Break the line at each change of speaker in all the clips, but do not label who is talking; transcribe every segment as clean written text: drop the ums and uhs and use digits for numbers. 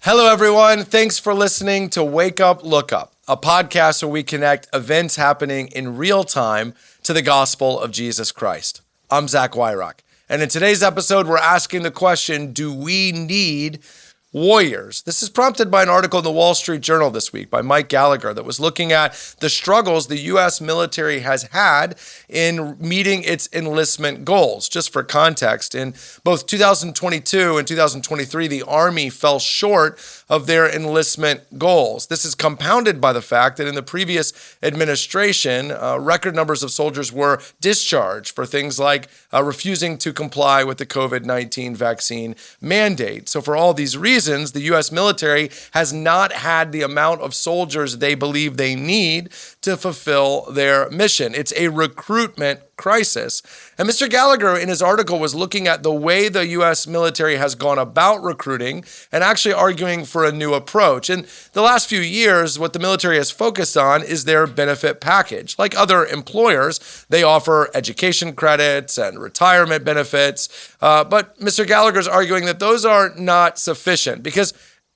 Hello, everyone. Thanks for listening to Wake Up, Look Up, a podcast where we connect events happening in real time to the gospel of Jesus Christ. I'm Zach Wyrock, and in today's episode, we're asking the question, do we need warriors? This is prompted by an article in the Wall Street Journal this week by Mike Gallagher that was looking at the struggles the U.S. military has had in meeting its enlistment goals. Just for context, in both 2022 and 2023, the Army fell short of their enlistment goals. This is compounded by the fact that in the previous administration, record numbers of soldiers were discharged for things like refusing to comply with the COVID-19 vaccine mandate. So for all these reasons, the U.S. military has not had the amount of soldiers they believe they need to fulfill their mission. It's a recruitment crisis. And Mr. Gallagher, in his article, was looking at the way the U.S. military has gone about recruiting and actually arguing for a new approach. In the last few years, what the military has focused on is their benefit package. Like other employers, they offer education credits and retirement benefits. But Mr. Gallagher's arguing that those are not sufficient because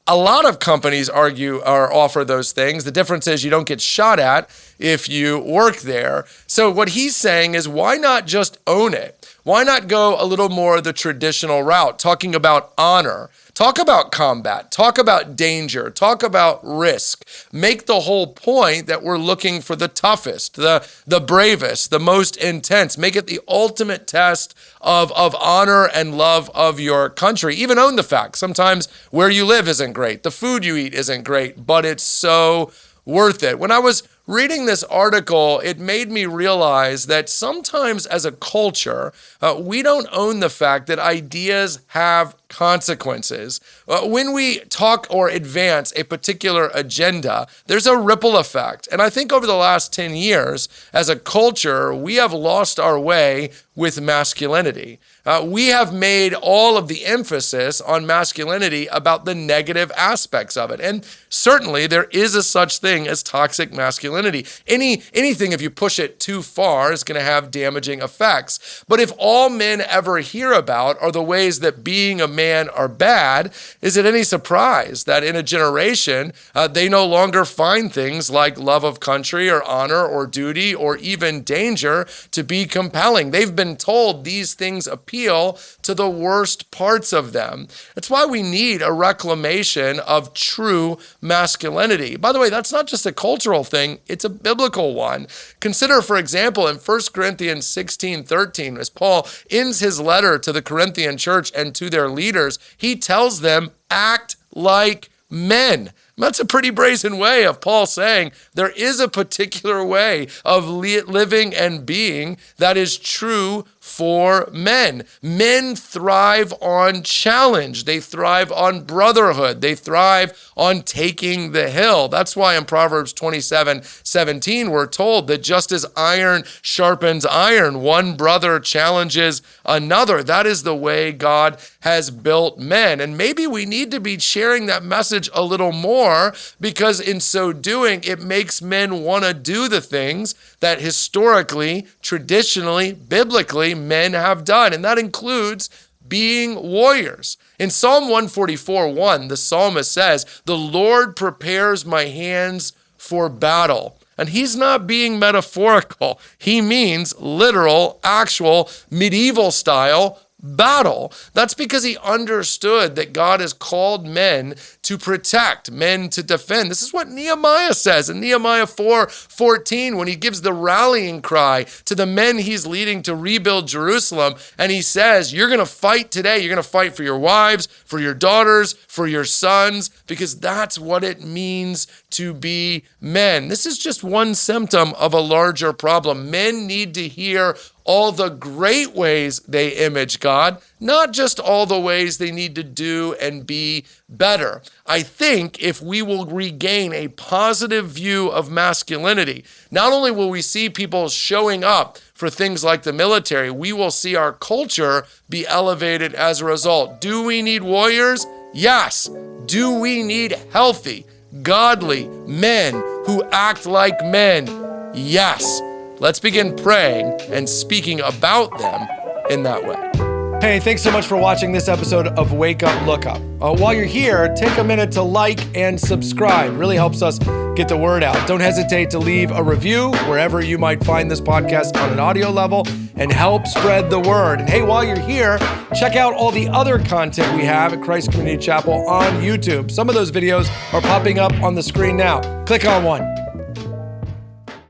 a lot of companies argue or offer those things. The difference is you don't get shot at if you work there. So what he's saying is, why not just own it? Why not go a little more the traditional route, talking about honor, talk about combat, talk about danger, talk about risk. Make the whole point that we're looking for the toughest, the bravest, the most intense. Make it the ultimate test of honor and love of your country. Even own the fact sometimes where you live isn't great, the food you eat isn't great, but it's so worth it. When I was reading this article, it made me realize that sometimes as a culture, we don't own the fact that ideas have consequences. When we talk or advance a particular agenda, there's a ripple effect. And I think over the last 10 years, as a culture, we have lost our way with masculinity. We have made all of the emphasis on masculinity about the negative aspects of it. And certainly there is a such thing as toxic masculinity. Anything, if you push it too far, is going to have damaging effects. But if all men ever hear about are the ways that being a man are bad, is it any surprise that in a generation, they no longer find things like love of country or honor or duty or even danger to be compelling? They've been told these things appeal to the worst parts of them. That's why we need a reclamation of true masculinity. By the way, that's not just a cultural thing, it's a biblical one. Consider, for example, in 1 Corinthians 16:13, as Paul ends his letter to the Corinthian church and to their leaders, he tells them, act like men. That's a pretty brazen way of Paul saying there is a particular way of living and being that is true for men. Men thrive on challenge. They thrive on brotherhood. They thrive on taking the hill. That's why in Proverbs 27:17, we're told that just as iron sharpens iron, one brother challenges another. That is the way God has built men. And maybe we need to be sharing that message a little more, because in so doing, it makes men want to do the things that historically, traditionally, biblically, men have done. And that includes being warriors. In Psalm 144:1, the psalmist says, "The Lord prepares my hands for battle." And he's not being metaphorical. He means literal, actual, medieval style battle. That's because he understood that God has called men to protect, men to defend. This is what Nehemiah says in Nehemiah 4:14 when he gives the rallying cry to the men he's leading to rebuild Jerusalem. And he says, you're going to fight today. You're going to fight for your wives, for your daughters, for your sons, because that's what it means to be men. This is just one symptom of a larger problem. Men need to hear all the great ways they image God, not just all the ways they need to do and be better. I think if we will regain a positive view of masculinity, not only will we see people showing up for things like the military, we will see our culture be elevated as a result. Do we need warriors? Yes. Do we need healthy, godly men who act like men? Yes. Let's begin praying and speaking about them in that way. Hey, thanks so much for watching this episode of Wake Up, Look Up. While you're here, take a minute to like and subscribe. Really helps us get the word out. Don't hesitate to leave a review wherever you might find this podcast on an audio level and help spread the word. And hey, while you're here, check out all the other content we have at Christ Community Chapel on YouTube. Some of those videos are popping up on the screen now. Click on one.